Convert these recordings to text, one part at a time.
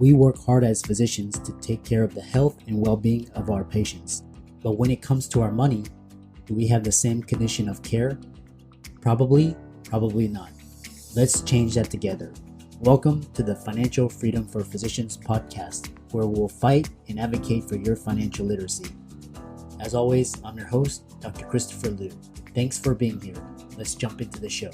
We work hard as physicians to take care of the health and well-being of our patients. But when it comes to our money, do we have the same condition of care? Probably not. Let's change that together. Welcome to the Financial Freedom for Physicians podcast, where we'll fight and advocate for your financial literacy. As always, I'm your host, Dr. Christopher Liu. Thanks for being here. Let's jump into the show.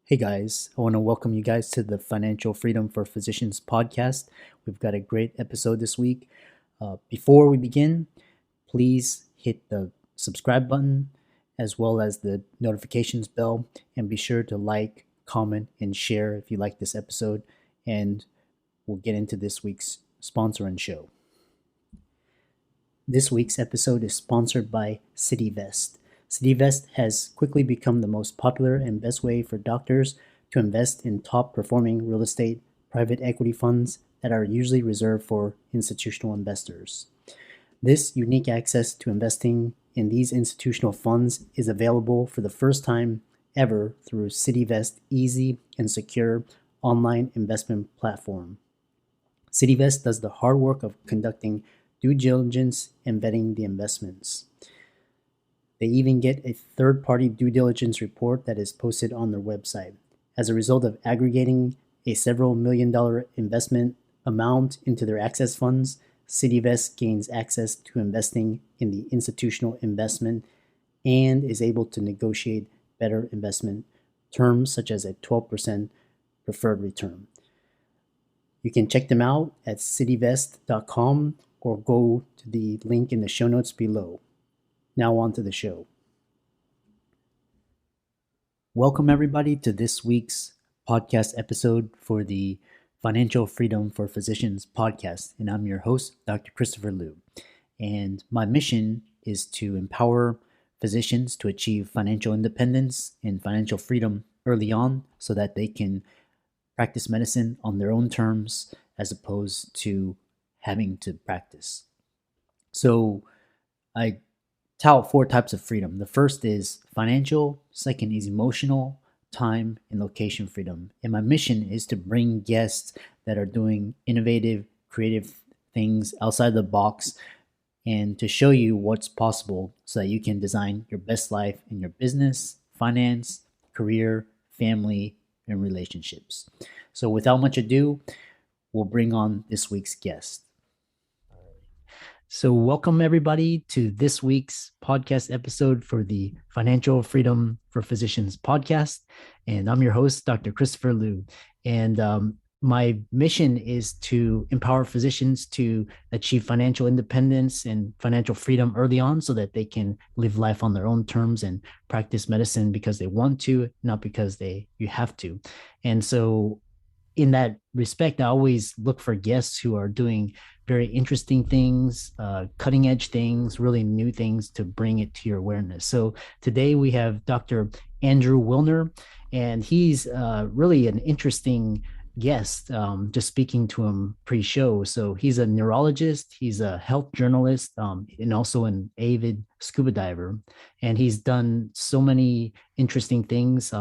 Hey guys, I want to welcome you guys to the Financial Freedom for Physicians podcast. We've got a great episode this week. Before we begin, please hit the subscribe button as well as the notifications bell, and be sure to like, comment, and share if you like this episode. And we'll get into this week's sponsor and show. This week's episode is sponsored by CityVest. CityVest has quickly become the most popular and best way for doctors to invest in top-performing real estate private equity funds that are usually reserved for institutional investors. This unique access to investing in these institutional funds is available for the first time ever through CityVest's easy and secure online investment platform. CityVest does the hard work of conducting due diligence and vetting the investments. They even get a third-party due diligence report that is posted on their website. As a result of aggregating a several $million investment amount into their access funds, CityVest gains access to investing in the institutional investment and is able to negotiate better investment terms, such as a 12% preferred return. You can check them out at cityvest.com or go to the link in the show notes below. Now on to the show. Welcome everybody to this week's podcast episode for the Financial Freedom for Physicians podcast. And I'm your host, Dr. Christopher Liu. And my mission is to empower physicians to achieve financial independence and financial freedom early on so that they can practice medicine on their own terms as opposed to having to practice. So I tout 4 types of freedom. The first is financial, second is emotional, time, and location freedom. And my mission is to bring guests that are doing innovative, creative things outside the box and to show you what's possible so that you can design your best life in your business, finance, career, family, and relationships. So without much ado, we'll bring on this week's guest. So welcome everybody to this week's podcast episode for the Financial Freedom for Physicians podcast. And I'm your host, Dr. Christopher Liu. And my mission is to empower physicians to achieve financial independence and financial freedom early on so that they can live life on their own terms and practice medicine because they want to, not because you have to. And so in that respect, I always look for guests who are doing very interesting things, cutting edge things, really new things to bring it to your awareness. So today we have Dr. Andrew Wilner, and he's really an interesting guest, just speaking to him pre-show. So he's a neurologist, he's a health journalist, and also an avid scuba diver. And he's done so many interesting things.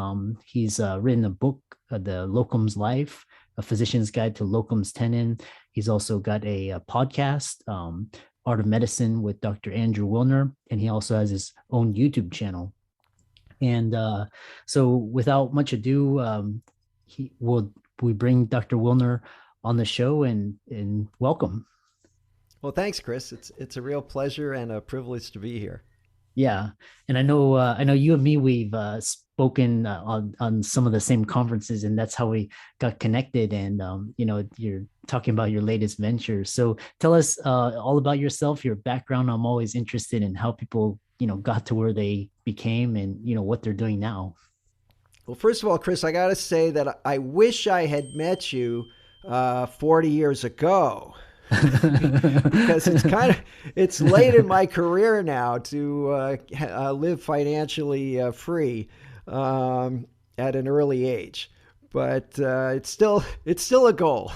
He's written a book, The Locums Life, A Physician's Guide to Locums Tenens. He's also got a podcast, Art of Medicine with Dr. Andrew Wilner, and he also has his own YouTube channel. And so without much ado, we bring Dr. Wilner on the show and welcome. Well, thanks, Chris. It's a real pleasure and a privilege to be here. Yeah, and I know you and me, we've spoken on some of the same conferences, and that's how we got connected. And you're talking about your latest venture. So tell us all about yourself, your background. I'm always interested in how people got to where they became and what they're doing now. Well, first of all, Chris, I got to say that I wish I had met you 40 years ago. Because it's late in my career now to live financially free at an early age, but it's still a goal.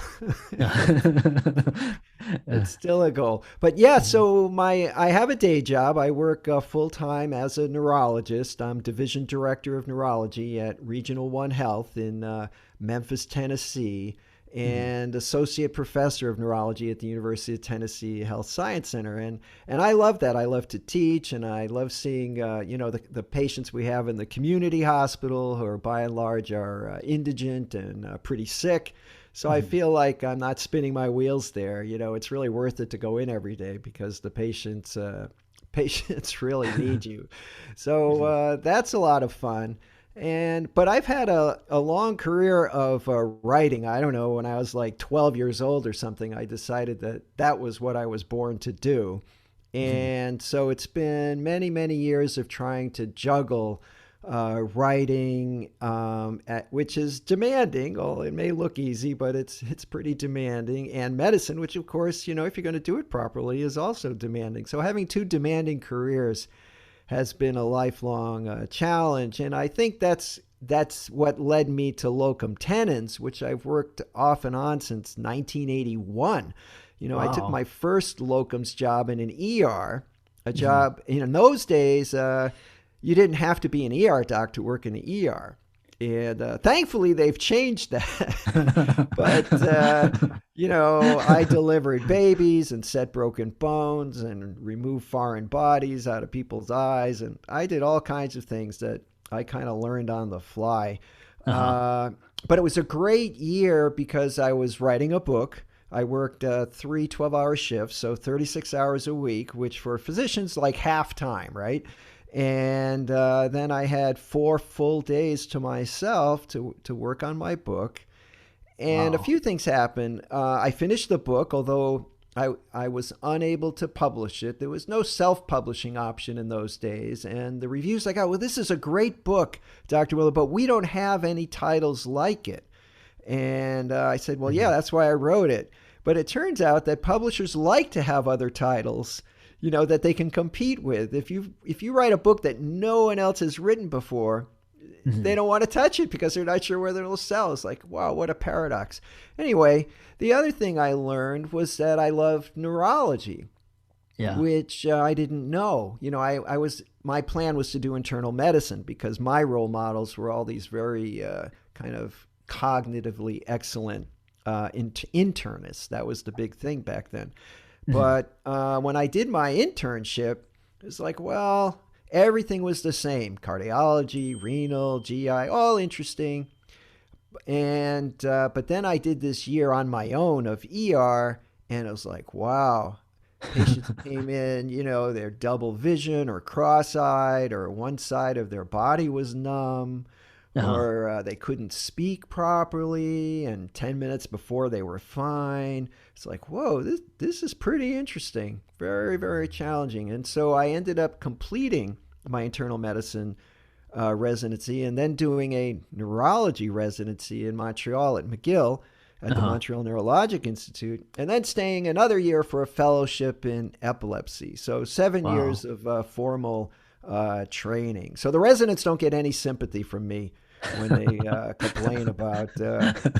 It's still a goal. But yeah, Mhm. so my I have a day job. I work full time as a neurologist. I'm division director of neurology at Regional One Health in Memphis, Tennessee, Mhm. and associate professor of neurology at the University of Tennessee Health Science Center. And I love that. I love to teach, and I love seeing the patients we have in the community hospital who are by and large are indigent and pretty sick. So I Mhm. feel like I'm not spinning my wheels there. It's really worth it to go in every day because the patients patients really need you. So Mhm. that's a lot of fun. But I've had a long career of writing. I don't know, when I was like 12 years old or something, I decided that that was what I was born to do. Mhm. And so it's been many, many years of trying to juggle writing, which is demanding. Oh, it may look easy, but it's pretty demanding. And medicine, which of course, if you're going to do it properly, is also demanding. So having two demanding careers has been a lifelong challenge, and I think that's what led me to locum tenens, which I've worked off and on since 1981. I took Wow. my first locums job in an ER, a Mhm. job. In those days, you didn't have to be an ER doc to work in the ER. And thankfully, they've changed that. But, I delivered babies and set broken bones and removed foreign bodies out of people's eyes. And I did all kinds of things that I kind of learned on the fly. Uh-huh. Uh, but it was a great year because I was writing a book. I worked three 12-hour shifts, so 36 hours a week, which for physicians like half time, right? And then I had 4 full days to myself to work on my book. And a Wow. few things happened. I finished the book, although I was unable to publish it. There was no self publishing option in those days. And the reviews I got, well, this is a great book, Dr. Willer, but we don't have any titles like it. And I said, well, yeah, Mhm. that's why I wrote it. But it turns out that publishers like to have other titles, that they can compete with. If you write a book that no one else has written before, they Mhm. don't want to touch it because they're not sure whether it'll sell. It's like, wow, what a paradox. Anyway, the other thing I learned was that I loved neurology, Yeah. which I didn't know. My plan was to do internal medicine because my role models were all these very kind of cognitively excellent internists. That was the big thing back then. Mhm. But when I did my internship, it's like, well, everything was the same: cardiology, renal, GI, all interesting. And but then I did this year on my own of ER, and it was like, wow. Patients came in, they're double vision or cross-eyed, or one side of their body was numb, Uh-huh. or they couldn't speak properly, and 10 minutes before they were fine. It's like, whoa, this is pretty interesting. Very, very challenging. And so I ended up completing my internal medicine residency and then doing a neurology residency in Montreal at McGill at the Uh-huh. Montreal Neurologic Institute, and then staying another year for a fellowship in epilepsy. So 7 years Wow. of formal training. So the residents don't get any sympathy from me when they complain about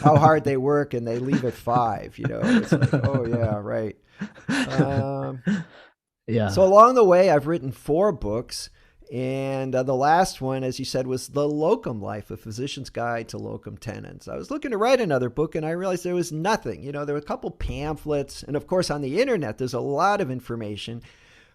how hard they work and they leave at 5. It's like, oh yeah, right. Um, so Yeah. along the way, I've written 4 books, and the last one, as you said, was The Locum Life: A Physician's Guide to Locum Tenens. I was looking to write another book, and I realized there was nothing. There were a couple pamphlets, and of course, on the internet, there's a lot of information,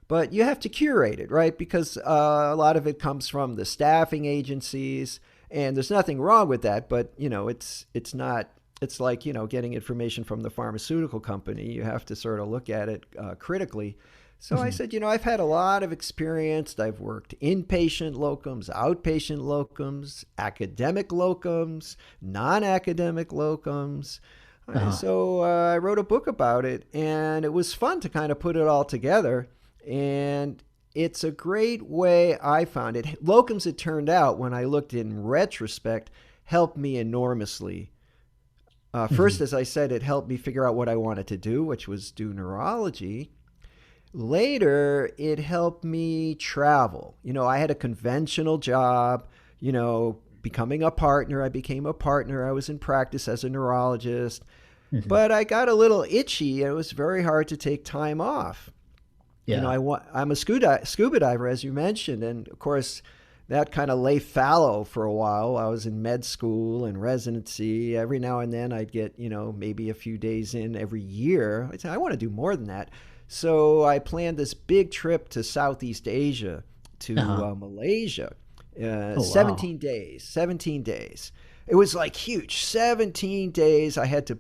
but you have to curate it, right? Because a lot of it comes from the staffing agencies, and there's nothing wrong with that, but it's not. It's like getting information from the pharmaceutical company. You have to sort of look at it critically. So I Mhm. said, I've had a lot of experience. I've worked inpatient locums, outpatient locums, academic locums, non academic locums. Uh-huh. So I wrote a book about it, and it was fun to kind of put it all together. And it's a great way, I found it. Locums, it turned out, when I looked in retrospect, helped me enormously. First, Mhm. as I said, it helped me figure out what I wanted to do, which was do neurology. Later, it helped me travel. I had a conventional job, becoming a partner. I became a partner. I was in practice as a neurologist. Hmm. but I got a little itchy. It was very hard to take time off. Yeah. I'm a scuba diver, as you mentioned, and of course, that kind of lay fallow for a while. I was in med school and residency. Every now and then, I'd get maybe a few days in every year. I said I want to do more than that, so I planned this big trip to Southeast Asia, to Uh-huh. Malaysia. Oh, wow. 17 days. 17 days. It was like huge. 17 days. I had to,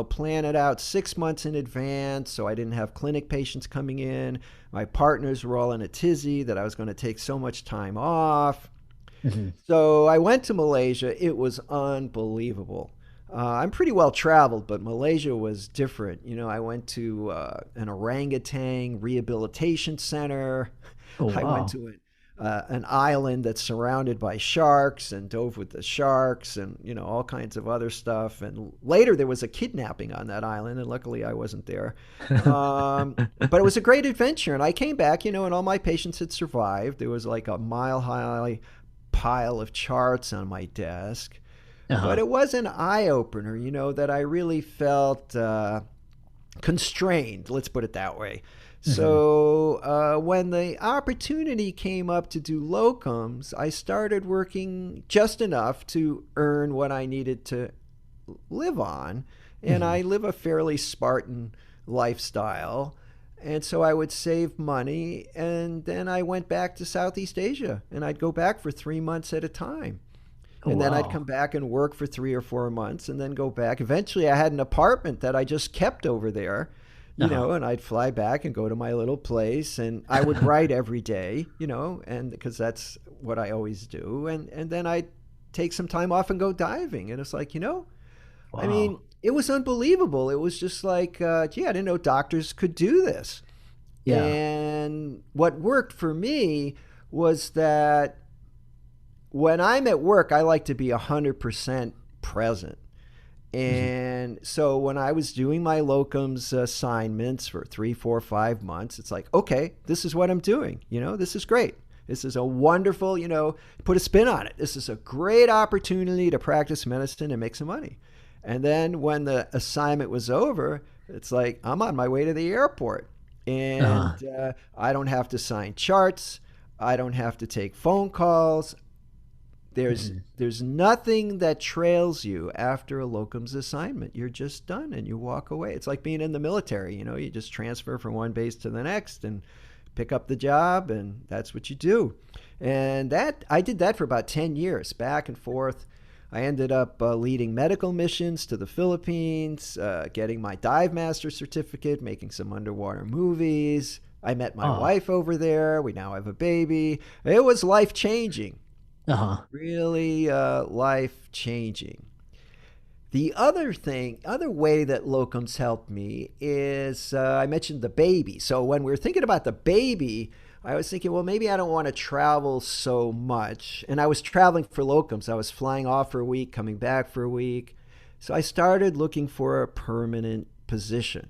plan it out 6 months in advance so I didn't have clinic patients coming in. My partners were all in a tizzy that I was going to take so much time off. Hmm. So I went to Malaysia. It was unbelievable. I'm pretty well traveled, but Malaysia was different. I went to an orangutan rehabilitation center. Oh, I went wow. to an island that's surrounded by sharks and dove with the sharks and all kinds of other stuff. And later there was a kidnapping on that island, and luckily I wasn't there. But it was a great adventure, and I came back, and all my patients had survived. There was like a mile high pile of charts on my desk. But Uh-huh. it was an eye opener, that I really felt constrained, let's put it that way. Hmm. So when the opportunity came up to do locums, I started working just enough to earn what I needed to live on. And Hmm. I live a fairly Spartan lifestyle. And so I would save money. And then I went back to Southeast Asia, and I'd go back for 3 months at a time. Oh, And then I'd wow. come back and work for 3 or 4 months and then go back. Eventually, I had an apartment that I just kept over there, Uh-huh. and I'd fly back and go to my little place, and I would write every day, and because that's what I always do. And then I'd take some time off and go diving. And it's like, I mean, Wow. it was unbelievable. It was just like, gee, I didn't know doctors could do this. Yeah. And what worked for me was that when I'm at work, I like to be 100% present. Hmm. And so when I was doing my locums assignments for 3, 4, 5 months, it's like, okay, this is what I'm doing. This is great. This is a wonderful, put a spin on it. This is a great opportunity to practice medicine and make some money. And then when the assignment was over, it's like, I'm on my way to the airport. And Uh-huh. I don't have to sign charts. I don't have to take phone calls. There's Hmm. there's nothing that trails you after a locums assignment. You're just done and you walk away. It's like being in the military, you just transfer from one base to the next and pick up the job, and that's what you do. And that I did that for about 10 years, back and forth. I ended up leading medical missions to the Philippines, getting my dive master certificate, making some underwater movies. I met my Oh. wife over there. We now have a baby. It was life changing, Uh-huh. really life changing. The other way that locums helped me is I mentioned the baby. So when we were thinking about the baby, I was thinking, well, maybe I don't want to travel so much. And I was traveling for locums. I was flying off for a week, coming back for a week. So I started looking for a permanent position.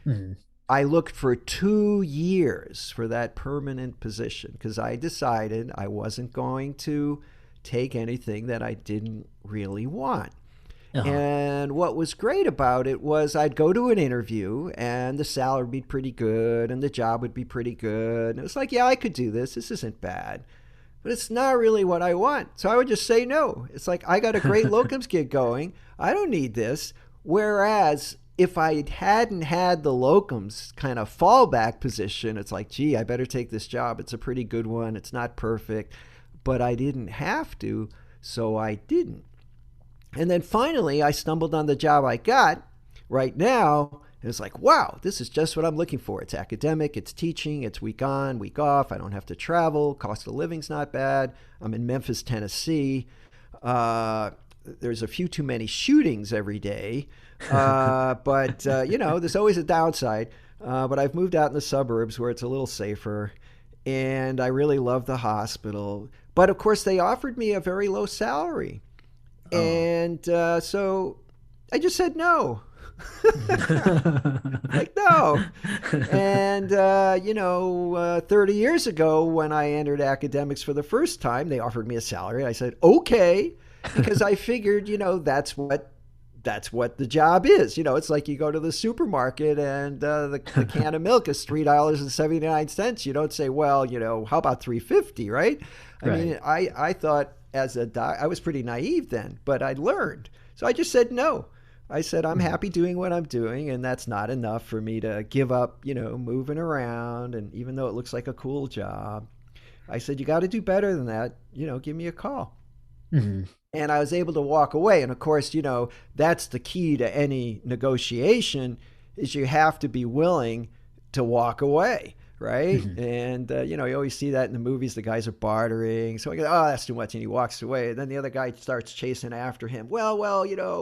Hmm. I looked for 2 years for that permanent position because I decided I wasn't going to take anything that I didn't really want. Uh-huh. And what was great about it was I'd go to an interview and the salary would be pretty good and the job would be pretty good. And it was like, yeah, I could do this. This isn't bad. But it's not really what I want. So I would just say no. It's like, I got a great locums gig going. I don't need this. Whereas if I hadn't had the locums kind of fallback position, it's like, gee, I better take this job. It's a pretty good one. It's not perfect. But I didn't have to. So I didn't. And then finally, I stumbled on the job I got right now. And it's like, wow, this is just what I'm looking for. It's academic, it's teaching, it's week on, week off. I don't have to travel. Cost of living's not bad. I'm in Memphis, Tennessee. Uh, there's a few too many shootings every day. But there's always a downside. But I've moved out in the suburbs where it's a little safer. And I really love the hospital. But of course, they offered me a very low salary. Oh. And so I just said no. Like, no. And, 30 years ago, when I entered academics for the first time, they offered me a salary. I said, okay, because I figured, that's what that's what the job is. It's like you go to the supermarket and the can of milk is $3.79. You don't say, well, how about 3.50, right? I Right. mean, I thought as a doc, I was pretty naive then, but I learned. So I just said no. I said I'm Mhm. happy doing what I'm doing, and that's not enough for me to give up, moving around. And even though it looks like a cool job, I said you got to do better than that. Give me a call, Mhm. and I was able to walk away. And of course, that's the key to any negotiation is you have to be willing to walk away, right? Mhm. And you always see that in the movies. The guys are bartering, so I go, oh, that's too much, and he walks away. And then the other guy starts chasing after him. Well,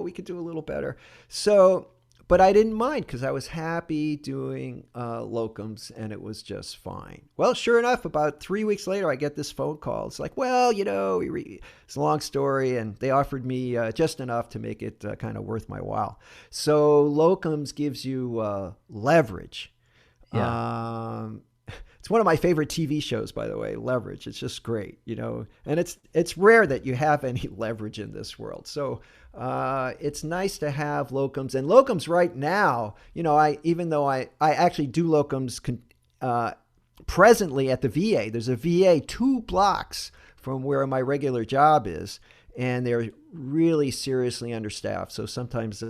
we could do a little better. So but I didn't mind because I was happy doing locums and it was just fine. Well, sure enough, about 3 weeks later, I get this phone call. It's like, well, it's a long story, and they offered me just enough to make it kind of worth my while. So locums gives you leverage. Yeah. Um, it's one of my favorite TV shows, by the way, Leverage. It's just great, and it's rare that you have any leverage in this world. So it's nice to have locums, and locums right now. I even though I actually do locums presently at the VA. There's a VA 2 blocks from where my regular job is, and they're really seriously understaffed. So sometimes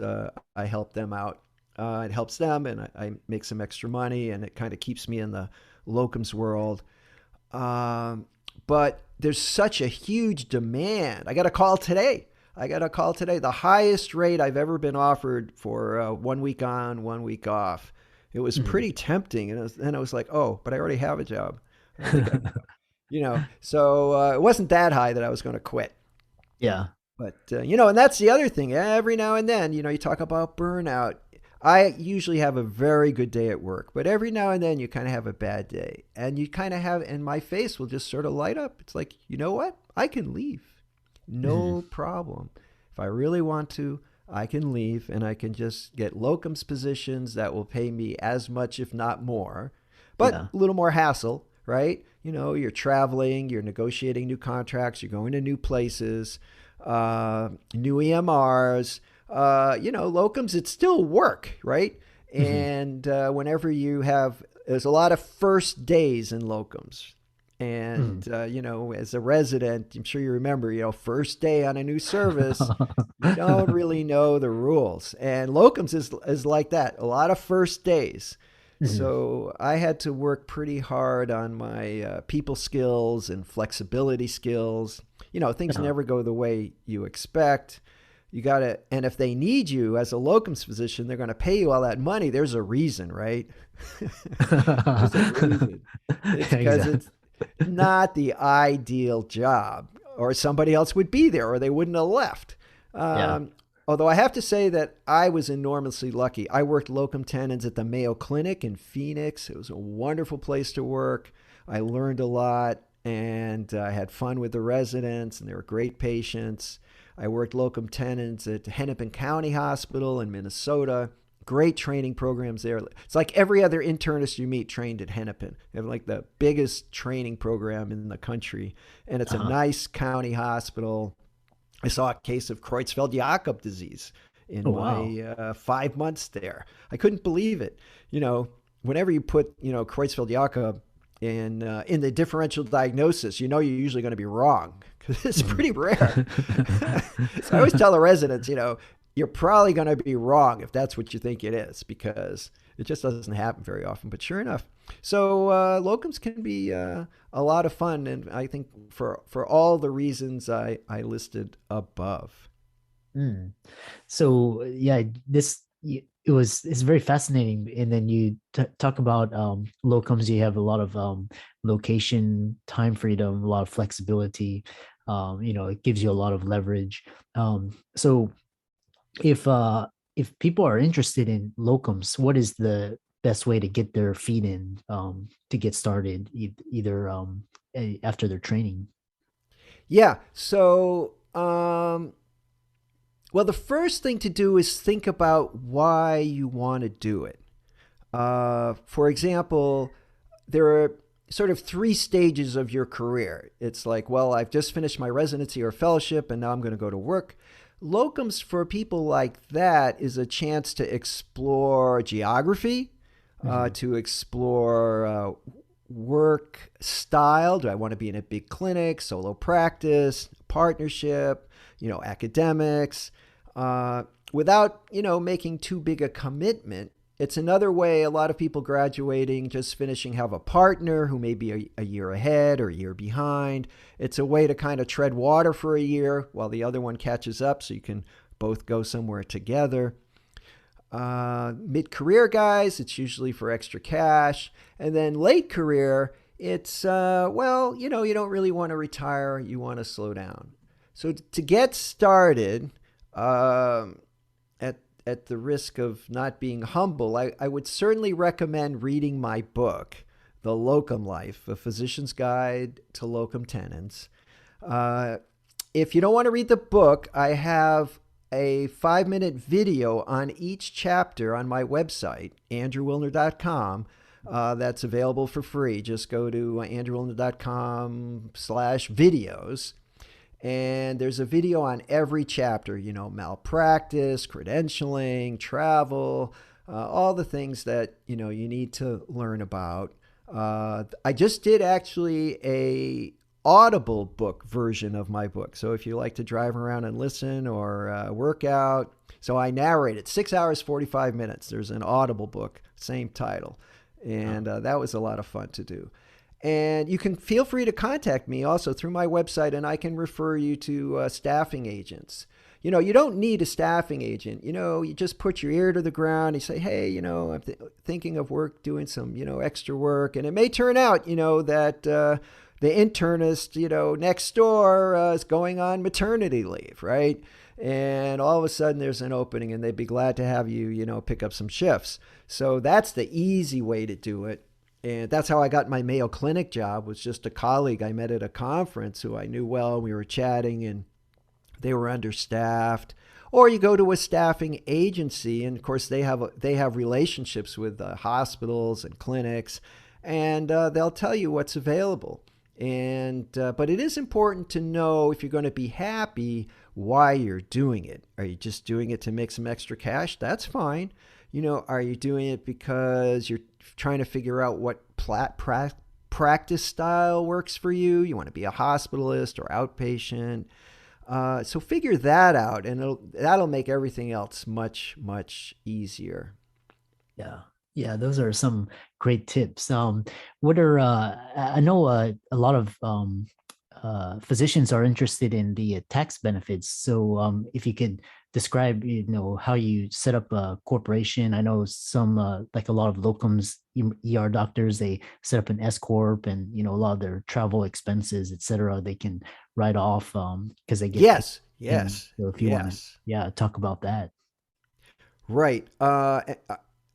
I help them out. It helps them, and I make some extra money, and it kind of keeps me in the locums world. Um, but there's such a huge demand. I got a call today. The highest rate I've ever been offered for 1 week on, 1 week off. It was Mhm. pretty tempting, and then I was like, oh, but I already have a job. I don't think I can go. So it wasn't that high that I was going to quit. Yeah. But and that's the other thing. Every now and then, you talk about burnout. I usually have a very good day at work, but every now and then you kind of have a bad day, and you kind of have, and my face will just sort of light up. It's like, you know what? I can leave, Mhm. no problem. If I really want to, I can leave, and I can just get locums positions that will pay me as much, if not more, but Yeah. a little more hassle, right? You're traveling, you're negotiating new contracts, you're going to new places, new EMRs. Locums, it's still work, right? Mhm. And whenever there's a lot of first days in locums. Mhm. And, as a resident, I'm sure you remember, first day on a new service, you don't really know the rules. And locums is like that, a lot of first days. Mhm. So I had to work pretty hard on my people skills and flexibility skills. Things Yeah. never go the way you expect. You got to, and if they need you as a locums physician, they're going to pay you all that money. There's a reason, right? There's a reason. It's because Exactly. it's not the ideal job, or somebody else would be there, or they wouldn't have left. Yeah. Um, Although I have to say that I was enormously lucky. I worked locum tenens at the Mayo Clinic in Phoenix. It was a wonderful place to work. I learned a lot, and I had fun with the residents, and they were great patients. I worked locum tenens at Hennepin County Hospital in Minnesota. Great training programs there. It's like every other internist you meet trained at Hennepin. They have like the biggest training program in the country, and it's a Uh-huh. nice county hospital. I saw a case of Creutzfeldt-Jakob disease in Oh, wow. my 5 months there. I couldn't believe it. You know, whenever you put Creutzfeldt-Jakob in the differential diagnosis, you're usually going to be wrong because it's Mhm. pretty rare. So I always tell the residents, you're probably going to be wrong if that's what you think it is because it just doesn't happen very often. But sure enough, so locums can be a lot of fun, and I think for all the reasons I listed above. Mm. So yeah, it's very fascinating. And then you talk about locums. You have a lot of location, time freedom, a lot of flexibility. It gives you a lot of leverage. So if uh if people are interested in locums, what is the best way to get their feet in to get started, either after their training? Yeah. So, well, the first thing to do is think about why you want to do it. For example, there are sort of 3 stages of your career. It's like, well, I've just finished my residency or fellowship, and now I'm going to go to work. locums for people like that is a chance to explore geography, Mhm. to explore work style. Do I want to be in a big clinic, solo practice, partnership, academics, without, making too big a commitment. It's another way a lot of people graduating, just finishing, have a partner who may be a year ahead or a year behind. It's a way to kind of tread water for a year while the other one catches up so you can both go somewhere together. Mid career guys, it's usually for extra cash. And then late career, it's, well, you don't really want to retire, you want to slow down. So to get started, at the risk of not being humble, I would certainly recommend reading my book, The Locum Life, A Physician's Guide to Locum Tenens. Uh, if you don't want to read the book, I have a 5-minute video on each chapter on my website, andrewwilner.com. That's available for free. Just go to andrewwilner.com/videos. And there's a video on every chapter, malpractice, credentialing, travel, all the things that, you need to learn about. I just did actually a audible book version of my book. So if you like to drive around and listen or work out, so I narrate it 6 hours, 45 minutes. There's an audible book, same title. And that was a lot of fun to do. And you can feel free to contact me also through my website, and I can refer you to staffing agents. You don't need a staffing agent. You just put your ear to the ground. You say, hey, I'm thinking of doing some, extra work. And it may turn out, that the internist, next door is going on maternity leave, right? And all of a sudden there's an opening and they'd be glad to have you, pick up some shifts. So that's the easy way to do it. And that's how I got my Mayo Clinic job, was just a colleague I met at a conference who I knew well. We were chatting and they were understaffed. Or you go to a staffing agency, and of course they have relationships with hospitals and clinics, and they'll tell you what's available. And but it is important to know, if you're going to be happy, why you're doing it. Are you just doing it to make some extra cash? That's fine. Are you doing it because you're trying to figure out what practice style works for you? You want to be a hospitalist or outpatient? So figure that out, and that'll make everything else much, much easier. Yeah. Yeah, those are some great tips. What are I know a lot of physicians are interested in the tax benefits. So if you could describe, how you set up a corporation. I know some like a lot of locums ER doctors, they set up an S corp, and a lot of their travel expenses, etc. They can write off because they get paid. Yes, And yes, so if you want to, yes. yeah, talk about that. Right.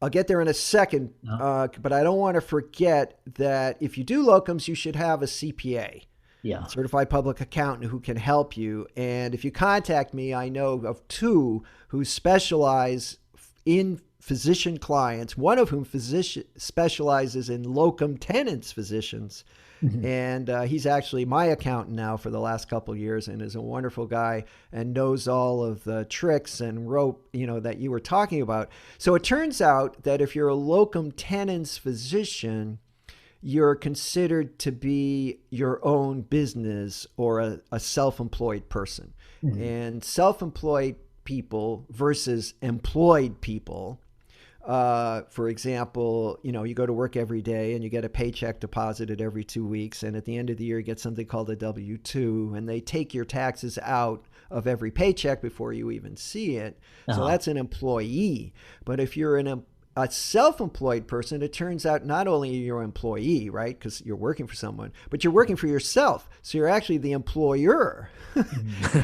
I'll get there in a second, Uh, but I don't want to forget that if you do locums, you should have a CPA, yeah. certified public accountant, who can help you. And if you contact me, I know of two who specialize in physician clients, one of whom specializes in locum tenens physicians. Mhm. And he's actually my accountant now for the last couple of years, and is a wonderful guy and knows all of the tricks and rope, that you were talking about. So it turns out that if you're a locum tenens physician, you're considered to be your own business, or a self-employed person. Mhm. And self-employed people versus employed people, for example, you go to work every day and you get a paycheck deposited every 2 weeks. And at the end of the year, you get something called a W-2, and they take your taxes out of every paycheck before you even see it. So Uh-huh. that's an employee. But if you're a self-employed person, it turns out not only are you an employee, right, because you're working for someone, but you're working for yourself. So you're actually the employer.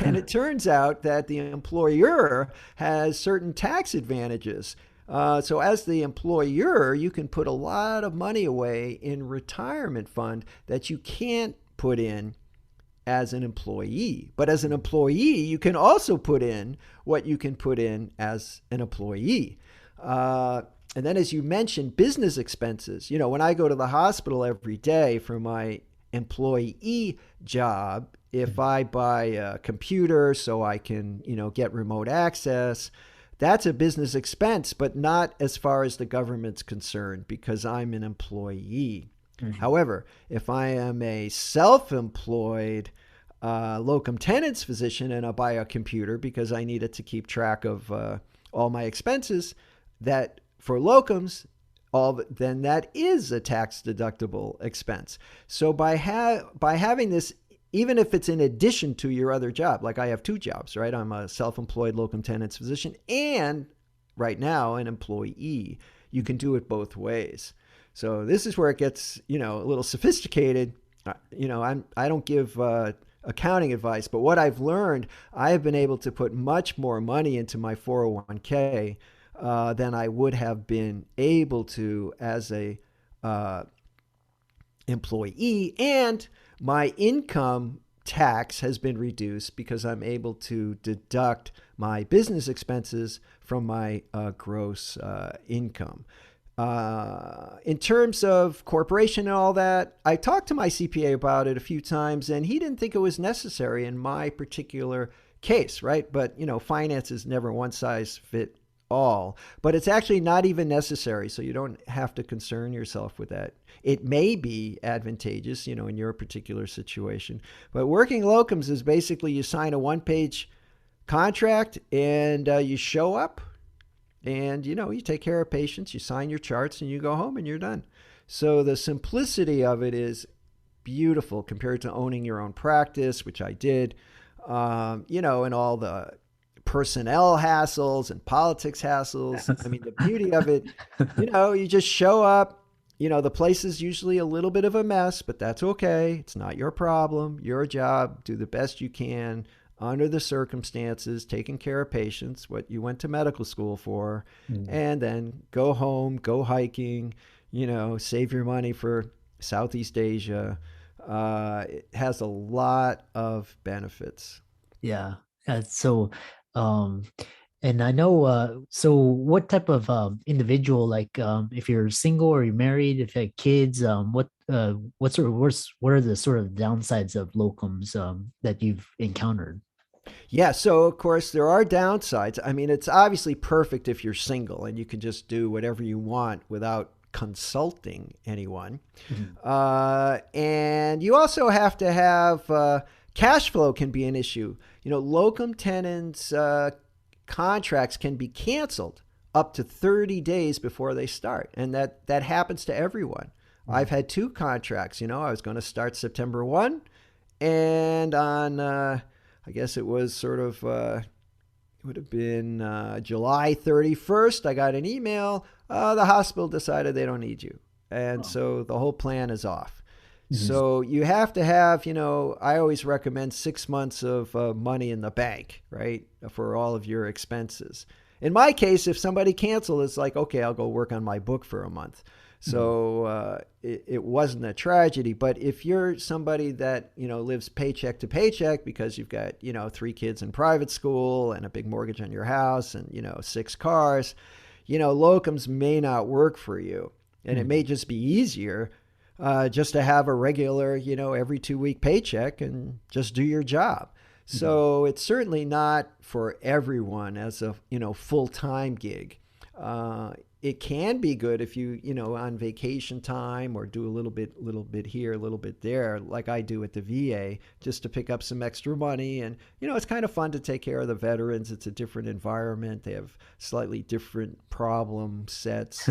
And it turns out that the employer has certain tax advantages. So as the employer, you can put a lot of money away in retirement fund that you can't put in as an employee. But as an employee, you can also put in what you can put in as an employee. And then, as you mentioned, business expenses. When I go to the hospital every day for my employee job, if I buy a computer so I can, get remote access, that's a business expense, but not as far as the government's concerned because I'm an employee. Mhm. However, if I am a self employed locum tenens physician and I buy a computer because I need it to keep track of all my expenses, that for locums, then that is a tax deductible expense. So by having this, even if it's in addition to your other job, like I have two jobs, right? I'm a self-employed locum tenens physician and right now an employee. You can do it both ways. So this is where it gets, a little sophisticated. I don't give accounting advice, but what I've learned, I have been able to put much more money into my 401k than I would have been able to as a employee, and my income tax has been reduced because I'm able to deduct my business expenses from my gross income. In terms of corporation and all that, I talked to my CPA about it a few times, and he didn't think it was necessary in my particular case, right? But, finance is never one size fit all, but it's actually not even necessary. So you don't have to concern yourself with that. It may be advantageous, in your particular situation, but working locums is basically you sign a one-page contract and you show up and, you take care of patients, you sign your charts and you go home and you're done. So the simplicity of it is beautiful compared to owning your own practice, which I did, and all the personnel hassles and politics hassles. I mean, the beauty of it, you just show up. The place is usually a little bit of a mess, but that's okay. It's not your problem. Your job. Do the best you can under the circumstances, taking care of patients, what you went to medical school for, Mhm. and then go home, go hiking, save your money for Southeast Asia. It has a lot of benefits. Yeah. So, um, and I know, so what type of individual, like if you're single or you're married, if you have kids, what are the sort of downsides of locums that you've encountered? Yeah, so of course there are downsides. I mean, it's obviously perfect if you're single and you can just do whatever you want without consulting anyone. Mhm. And you also have to have cash flow can be an issue. Locum tenens contracts can be canceled up to 30 days before they start, and that happens to everyone. I've had two contracts. I was going to start September 1, and on I guess it was sort of it would have been July 31st. I got an email. The hospital decided they don't need you. And Oh. so the whole plan is off. Mhm. So you have to have, I always recommend 6 months of money in the bank, right, for all of your expenses. In my case, if somebody canceled, it's like, okay, I'll go work on my book for a month. Mhm. So it wasn't a tragedy. But if you're somebody that, lives paycheck to paycheck because you've got, 3 kids in private school and a big mortgage on your house and, 6 cars, locums may not work for you. And it may Mhm. just be easier just to have a regular, every 2 week paycheck and just do your job. Mhm. So it's certainly not for everyone as a, full-time gig. It can be good if you, on vacation time or do a little bit here, a little bit there, like I do at the VA, just to pick up some extra money. And, it's kind of fun to take care of the veterans. It's a different environment. They have slightly different problem sets.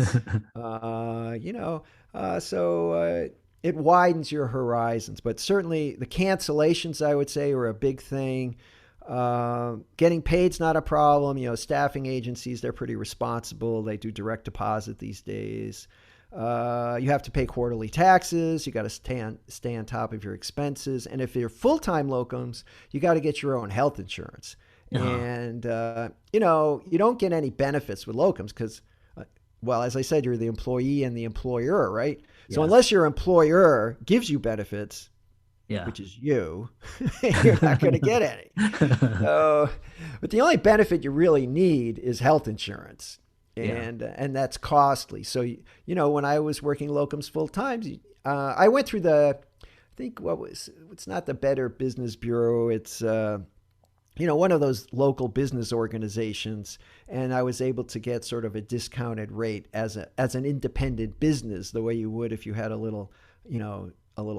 So it widens your horizons. But certainly the cancellations, I would say, are a big thing. Getting paid's not a problem. Staffing agencies, they're pretty responsible. They do direct deposit these days. You have to pay quarterly taxes. You got to stay on top of your expenses. And if you're full-time locums, you got to get your own health insurance. Uh-huh. And, you don't get any benefits with locums because, well, as I said, you're the employee and the employer, right? So Yeah. unless your employer gives you benefits, Yeah. which is you, you're not going to get any. So, but the only benefit you really need is health insurance, Yeah. and that's costly. So when I was working locums full time, I went through think it's not the Better Business Bureau. It's one of those local business organizations, and I was able to get sort of a discounted rate as an independent business, the way you would if you had a little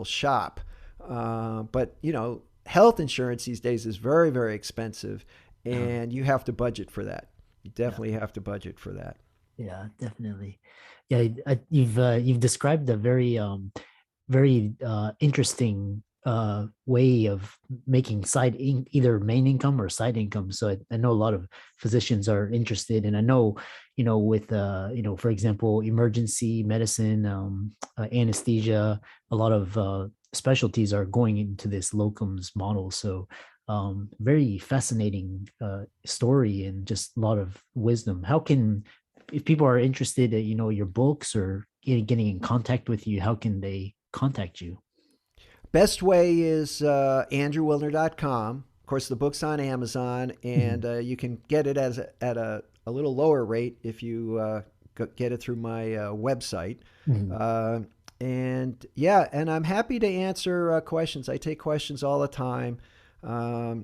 shop. But health insurance these days is very, very expensive, and you have to budget for that. You definitely have to budget for that. Yeah, definitely. Yeah, you've described a very interesting way of making either main income or side income. So I know a lot of physicians are interested, and I know with for example, emergency medicine, anesthesia, a lot of specialties are going into this locums model. So very fascinating story, and just a lot of wisdom. If people are interested in your books or getting in contact with you, how can they contact you? Best way is andrewwilner.com. Of course, the book's on Amazon, and you can get it at a little lower rate if you get it through my website. And I'm happy to answer questions. I take questions all the time. I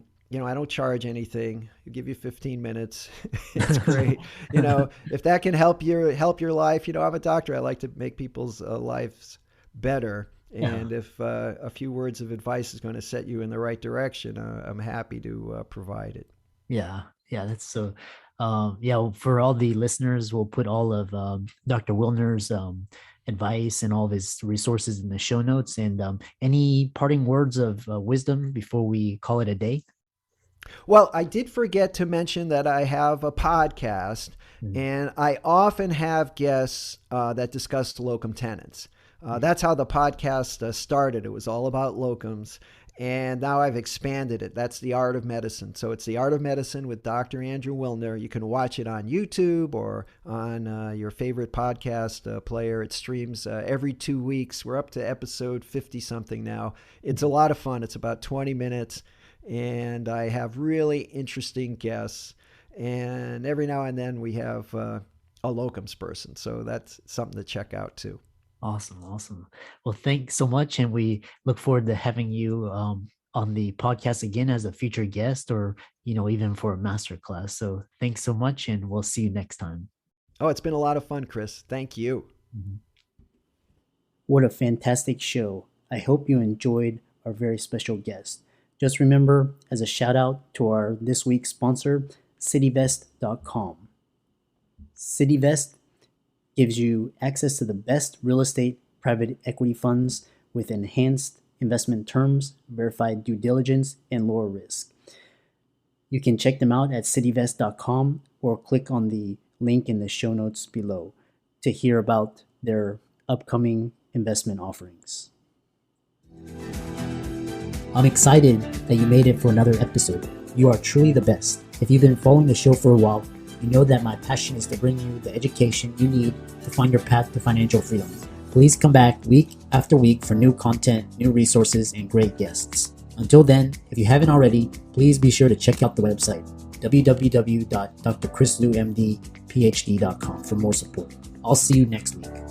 don't charge anything. I give you 15 minutes. It's great. If that can help your life, I'm a doctor. I like to make people's lives better. And if a few words of advice is going to set you in the right direction, I'm happy to provide it. Yeah, that's so. For all the listeners, we'll put all of Dr. Wilner's advice and all of his resources in the show notes. And any parting words of wisdom before we call it a day? Well, I did forget to mention that I have a podcast, and I often have guests that discuss locum tenens. That's how the podcast started. It was all about locums, and now I've expanded it. That's The Art of Medicine. So it's The Art of Medicine with Dr. Andrew Wilner. You can watch it on YouTube or on your favorite podcast player. It streams every 2 weeks. We're up to episode 50-something now. It's a lot of fun. It's about 20 minutes. And I have really interesting guests. And every now and then we have a locums person. So that's something to check out too. Awesome. Well, thanks so much. And we look forward to having you on the podcast again as a future guest, or, even for a master class. So thanks so much, and we'll see you next time. Oh, it's been a lot of fun, Chris. Thank you. What a fantastic show. I hope you enjoyed our very special guest. Just remember, as a shout out to our this week's sponsor, CityVest.com. CityVest gives you access to the best real estate private equity funds with enhanced investment terms, verified due diligence, and lower risk. You can check them out at cityvest.com or click on the link in the show notes below to hear about their upcoming investment offerings. I'm excited that you made it for another episode. You are truly the best. If you've been following the show for a while, you know that my passion is to bring you the education you need to find your path to financial freedom. Please come back week after week for new content, new resources, and great guests. Until then, if you haven't already, please be sure to check out the website, www.drchrislewmdphd.com, for more support. I'll see you next week.